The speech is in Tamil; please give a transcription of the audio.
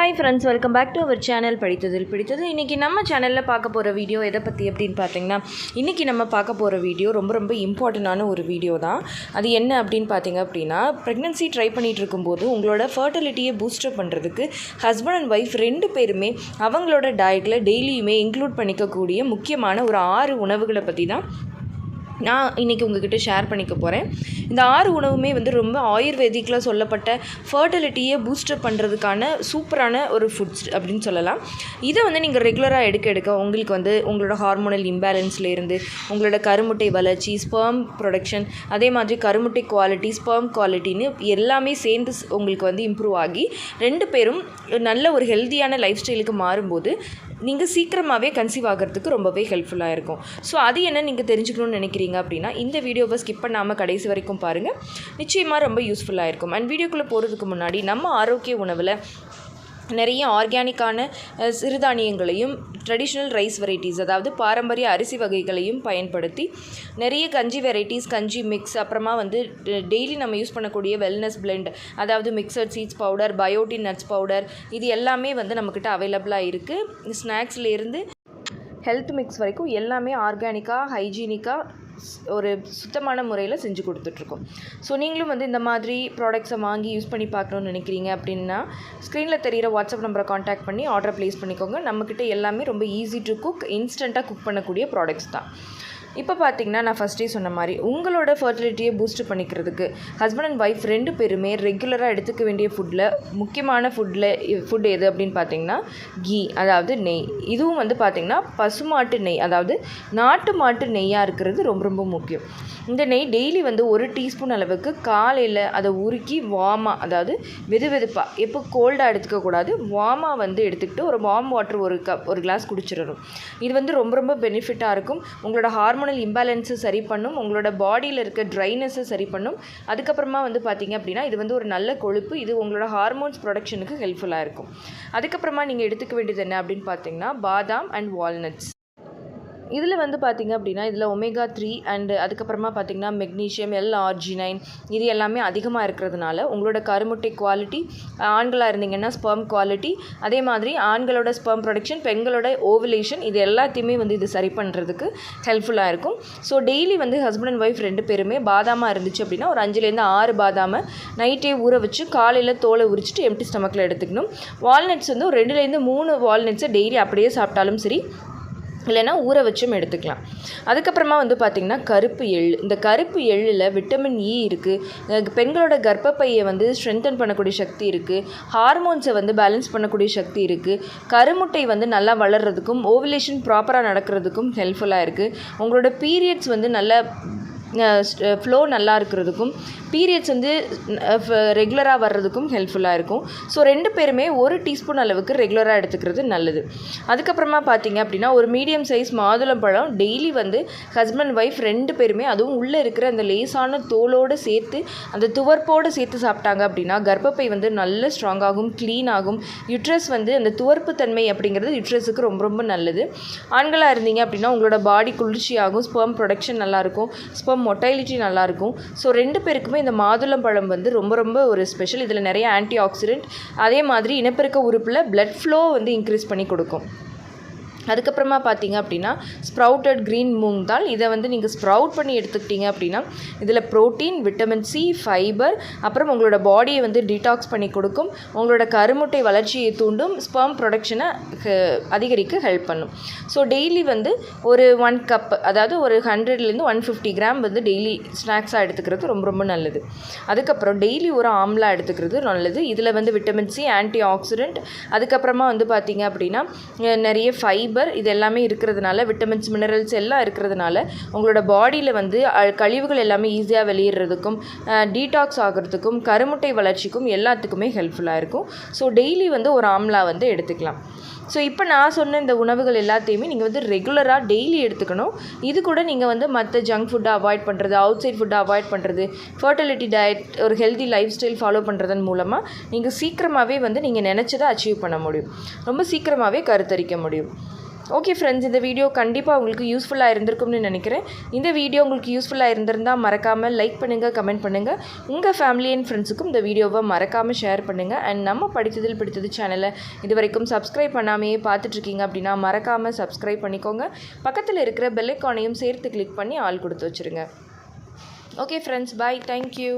Hi friends, welcome back to our channel படித்ததில் பிடித்தது. இன்றைக்கி நம்ம சேனலில் பார்க்க போகிற வீடியோ எதை பற்றி அப்படின்னு பார்த்தீங்கன்னா, இன்றைக்கி நம்ம பார்க்க போகிற வீடியோ ரொம்ப இம்பார்ட்டண்டான ஒரு வீடியோ தான். அது என்ன அப்படின்னு பார்த்தீங்க அப்படின்னா, ப்ரெக்னென்சி ட்ரை பண்ணிகிட்டு இருக்கும்போது உங்களோட ஃபர்டிலிட்டியை பூஸ்டர் பண்ணுறதுக்கு ஹஸ்பண்ட் அண்ட் ஒய்ஃப் 2 பேருமே அவங்களோட டயட்டில் டெய்லியுமே இன்க்ளூட் பண்ணிக்கக்கூடிய முக்கியமான ஒரு 6 உணவுகளை பற்றி தான் நான் இன்றைக்கி உங்ககிட்ட ஷேர் பண்ணிக்க போகிறேன். இந்த 6 உணவுமே ரொம்ப ஆயுர்வேதிக்கில் சொல்லப்பட்ட ஃபர்டிலிட்டியை பூஸ்டர் பண்ணுறதுக்கான சூப்பரான ஒரு ஃபுட்ஸ் அப்படின்னு சொல்லலாம். இதை நீங்கள் ரெகுலராக எடுக்க உங்களுக்கு உங்களோட ஹார்மோனல் இம்பேலன்ஸ்லேருந்து உங்களோட கருமுட்டை வளர்ச்சி, ஸ்பெர்ம் ப்ரொடக்ஷன், அதே மாதிரி கருமுட்டை குவாலிட்டி, ஸ்பெர்ம் குவாலிட்டின்னு எல்லாமே சேர்ந்து உங்களுக்கு இம்ப்ரூவ் ஆகி 2 பேரும் நல்ல ஒரு ஹெல்த்தியான லைஃப் ஸ்டைலுக்கு மாறும்போது நீங்கள் சீக்கிரமாகவே கன்சீவ் ஆகிறதுக்கு ரொம்பவே ஹெல்ப்ஃபுல்லாக இருக்கும். ஸோ அது என்ன நீங்கள் தெரிஞ்சுக்கணும்னு நினைக்கிறீங்க அப்படின்னா, இந்த வீடியோவை ஸ்கிப் பண்ணாமல் கடைசி வரைக்கும் பாருங்கள். நிச்சயமாக ரொம்ப யூஸ்ஃபுல்லாக இருக்கும். அண்ட் வீடியோக்குள்ளே போகிறதுக்கு முன்னாடி நம்ம ஆரோக்கிய உணவில் நிறைய ஆர்கானிக்கான சிறுதானியங்களையும் ட்ரெடிஷ்னல் ரைஸ் வெரைட்டிஸ், அதாவது பாரம்பரிய அரிசி வகைகளையும் பயன்படுத்தி நிறைய கஞ்சி வெரைட்டிஸ், கஞ்சி மிக்ஸ், அப்புறமா டெய்லி நம்ம யூஸ் பண்ணக்கூடிய வெல்னஸ் பிளெண்ட், அதாவது mixed seeds powder, biotin nuts powder, இது எல்லாமே நம்மக்கிட்ட அவைலபிளாக இருக்குது. ஸ்நாக்ஸ்லேருந்து ஹெல்த் மிக்ஸ் வரைக்கும் எல்லாமே ஆர்கானிக்காக, ஹைஜீனிக்காக, ஒரு சுத்தமான முறையில் செஞ்சு கொடுத்துட்ருக்கோம். ஸோ நீங்களும் இந்த மாதிரி ப்ராடக்ட்ஸை வாங்கி யூஸ் பண்ணி பார்க்கணுன்னு நினைக்கிறீங்க அப்படின்னா, ஸ்க்ரீனில் தெரிகிற வாட்ஸ்அப் நம்பரை காண்டாக்ட் பண்ணி ஆர்டர் ப்ளேஸ் பண்ணிக்கோங்க. நம்மக்கிட்ட எல்லாமே ரொம்ப ஈஸி டு குக், இன்ஸ்டண்ட்டாக குக் பண்ணக்கூடிய ப்ராடக்ட்ஸ் தான். இப்போ பார்த்தீங்கன்னா, நான் ஃபஸ்ட்டே சொன்ன மாதிரி உங்களோட ஃபர்டிலிட்டியை பூஸ்ட் பண்ணிக்கிறதுக்கு ஹஸ்பண்ட் அண்ட் ஒய்ஃப் 2 பேருமே ரெகுலராக எடுத்துக்க வேண்டிய முக்கியமான ஃபுட் எது அப்படின்னு பார்த்தீங்கன்னா, கீ, அதாவது நெய். இதுவும் பார்த்தீங்கன்னா பசுமாட்டு நெய், அதாவது நாட்டு மாட்டு நெய்யாக இருக்கிறது ரொம்ப முக்கியம். இந்த நெய் டெய்லி 1 டீஸ்பூன் அளவுக்கு காலையில் அதை உருக்கி வார்மாக, அதாவது வெதுவெதுப்பாக, எப்போ கோல்டாக எடுத்துக்கக்கூடாது, வார்மாக எடுத்துக்கிட்டு ஒரு வார்ம் வாட்டர் ஒரு கிளாஸ் குடிச்சிடணும். இது ரொம்ப பெனிஃபிட்டாக இருக்கும். உங்களோட ஹார்மோனல் இம்பேலன்ஸை சரி பண்ணும், உங்களோட பாடியில் இருக்க ட்ரைனஸை சரி பண்ணும். அதுக்கப்புறமா பார்த்தீங்க அப்படின்னா, இது ஒரு நல்ல கொழுப்பு, இது உங்களோட ஹார்மோன்ஸ் ப்ரொடக்ஷனுக்கு ஹெல்ப்ஃபுல்லாக இருக்கும். அதுக்கப்புறமா நீங்கள் எடுத்துக்க வேண்டியது என்ன அப்படின்னு பார்த்தீங்கன்னா, பாதாம் அண்ட் வால்நட்ஸ். இதில் பார்த்தீங்க அப்படின்னா, இதில் ஒமேகா 3 அண்டு அதுக்கப்புறமா பார்த்தீங்கன்னா மெக்னீஷியம், L-ஆர்ஜினைன், இது எல்லாமே அதிகமாக இருக்கிறதுனால உங்களோட கருமுட்டை குவாலிட்டி, ஆண்களாக இருந்தீங்கன்னா ஸ்பெர்ம் குவாலிட்டி, அதே மாதிரி ஆண்களோட ஸ்பெர்ம் ப்ரொடக்ஷன், பெண்களோட ஓவுலேஷன், இது எல்லாத்தையுமே இது சரி பண்ணுறதுக்கு ஹெல்ப்ஃபுல்லாக இருக்கும். So daily husband and wife 2 பேருமே பாதாமாக இருந்துச்சு அப்படின்னா ஒரு 5லேருந்து 6 பாதாமை நைட்டே ஊற வச்சு காலையில் தோலை உரிச்சிட்டு எம்டி ஸ்டமக்கில் எடுத்துக்கணும். வால்நட்ஸ் ஒரு 2லேருந்து 3 வால்நட்ஸை டெய்லி அப்படியே சாப்பிட்டாலும் சரி, இல்லைனா ஊற வச்சும் எடுத்துக்கலாம். அதுக்கப்புறமா பார்த்திங்கன்னா கருப்பு எள். இந்த கருப்பு எள்ளில் விட்டமின் இ இருக்குது. பெண்களோட கர்ப்பப்பையை ஸ்ட்ரென்தன் பண்ணக்கூடிய சக்தி இருக்குது. ஹார்மோன்ஸை பேலன்ஸ் பண்ணக்கூடிய சக்தி இருக்குது. கருமுட்டை நல்லா வளர்கிறதுக்கும் ஓவுலேஷன் ப்ராப்பராக நடக்கிறதுக்கும் ஹெல்ப்ஃபுல்லாக இருக்குது. உங்களோட பீரியட்ஸ் நல்லா ஃப்ளோ நல்லா இருக்கிறதுக்கும், பீரியட்ஸ் ரெகுலராக வர்றதுக்கும் ஹெல்ப்ஃபுல்லாக இருக்கும். ஸோ 2 பேருமே 1 டீஸ்பூன் அளவுக்கு ரெகுலராக எடுத்துக்கிறது நல்லது. அதுக்கப்புறமா பார்த்தீங்க அப்படின்னா, ஒரு மீடியம் சைஸ் மாதுளம்பழம் டெய்லி ஹஸ்பண்ட் அண்ட் ஒய்ஃப் 2 பேருமே, அதுவும் உள்ளே இருக்கிற அந்த லேசான தோலோடு சேர்த்து, அந்த துவர்ப்போடு சேர்த்து சாப்பிட்டாங்க அப்படின்னா கர்ப்பப்பை நல்ல ஸ்ட்ராங்காகும், க்ளீன் ஆகும். யுட்ரஸ் அந்த துவர்ப்பு தன்மை அப்படிங்கிறது யுட்ரஸுக்கு ரொம்ப நல்லது. ஆண்களாக இருந்தீங்க அப்படின்னா உங்களோட பாடி குளிர்ச்சியாகும், ஸ்பெர்ம் ப்ரொடக்ஷன் நல்லாயிருக்கும், ஸ்பெர்ம் மொட்டைலிட்டி நல்லாயிருக்கும். ஸோ 2 பேருக்குமே இந்த மாதுளம்பழம் ரொம்ப ஒரு ஸ்பெஷல். இதில் நிறைய ஆன்டி ஆக்சிடென்ட், அதே மாதிரி இனப்பெருக்க உறுப்பில் பிளட் ஃப்ளோ இன்க்ரீஸ் பண்ணி கொடுக்கும். அதுக்கப்புறமா பார்த்தீங்க அப்படின்னா, ஸ்ப்ரவுட்டட் க்ரீன் மூங் தால். இதை நீங்கள் ஸ்ப்ரவுட் பண்ணி எடுத்துக்கிட்டீங்க அப்படின்னா இதில் ப்ரோட்டீன், விட்டமின் சி, ஃபைபர், அப்புறம் உங்களோட பாடியை டீடாக்ஸ் பண்ணி கொடுக்கும், உங்களோட கருமுட்டை வளர்ச்சியை தூண்டும், ஸ்பெர்ம் ப்ரொடக்ஷனை அதிகரிக்க ஹெல்ப் பண்ணும். ஸோ டெய்லி ஒரு 1 கப், அதாவது ஒரு 100லேருந்து 150 கிராம் டெய்லி ஸ்நாக்ஸாக எடுத்துக்கிறது ரொம்ப நல்லது. அதுக்கப்புறம் டெய்லி ஒரு ஆம்லா எடுத்துக்கிறது நல்லது. இதில் விட்டமின் சி, ஆன்டி ஆக்சிடென்ட், அதுக்கப்புறமா பார்த்தீங்க அப்படின்னா நிறைய ஃபைபர், இது எல்லாமே இருக்கிறதுனால, விட்டமின்ஸ், மினரல்ஸ் எல்லாம் இருக்கிறதுனால உங்களோட பாடியில் கழிவுகள் எல்லாமே ஈஸியாக வெளியிடுறதுக்கும், டீடாக்ஸ் ஆகிறதுக்கும், கருமுட்டை வளர்ச்சிக்கும் எல்லாத்துக்குமே ஹெல்ப்ஃபுல்லாக இருக்கும். ஸோ டெய்லி ஒரு ஆம்லா எடுத்துக்கலாம். ஸோ இப்போ நான் சொன்ன இந்த உணவுகள் எல்லாத்தையுமே நீங்கள் ரெகுலராக டெய்லி எடுத்துக்கணும். இது கூட நீங்கள் மற்ற ஜங்க் ஃபுட்டை அவாய்ட் பண்ணுறது, அவுட் சைட் ஃபுட்டை அவாய்ட் பண்ணுறது, ஃபர்டிலிட்டி டயட், ஒரு ஹெல்தி லைஃப் ஸ்டைல் ஃபாலோ பண்ணுறதன் மூலமாக நீங்கள் சீக்கிரமாகவே நீங்கள் நினச்சதை அச்சீவ் பண்ண முடியும். ரொம்ப சீக்கிரமாகவே கருத்தரிக்க முடியும். ஓகே ஃப்ரெண்ட்ஸ், இந்த வீடியோ கண்டிப்பாக உங்களுக்கு யூஸ்ஃபுல்லாக இருந்திருக்கும்னு நினைக்கிறேன். இந்த வீடியோ உங்களுக்கு யூஸ்ஃபுல்லாக இருந்திருந்தால் மறக்காமல் லைக் பண்ணுங்கள், கமெண்ட் பண்ணுங்கள். உங்கள் ஃபேமிலி அண்ட் ஃப்ரெண்ட்ஸுக்கும் இந்த வீடியோவை மறக்காமல் ஷேர் பண்ணுங்கள். அண்ட் நம்ம படித்ததில் பிடித்தது சேனலை இது வரைக்கும் சப்ஸ்கிரைப் பண்ணாமையே பார்த்துட்ருக்கீங்க அப்படின்னா மறக்காமல் சப்ஸ்கிரைப் பண்ணிக்கோங்க. பக்கத்தில் இருக்கிற பெல் ஐக்கானையும் சேர்த்து கிளிக் பண்ணி ஆல் கொடுத்து வச்சுருங்க. ஓகே ஃப்ரெண்ட்ஸ், பாய், தேங்க்யூ.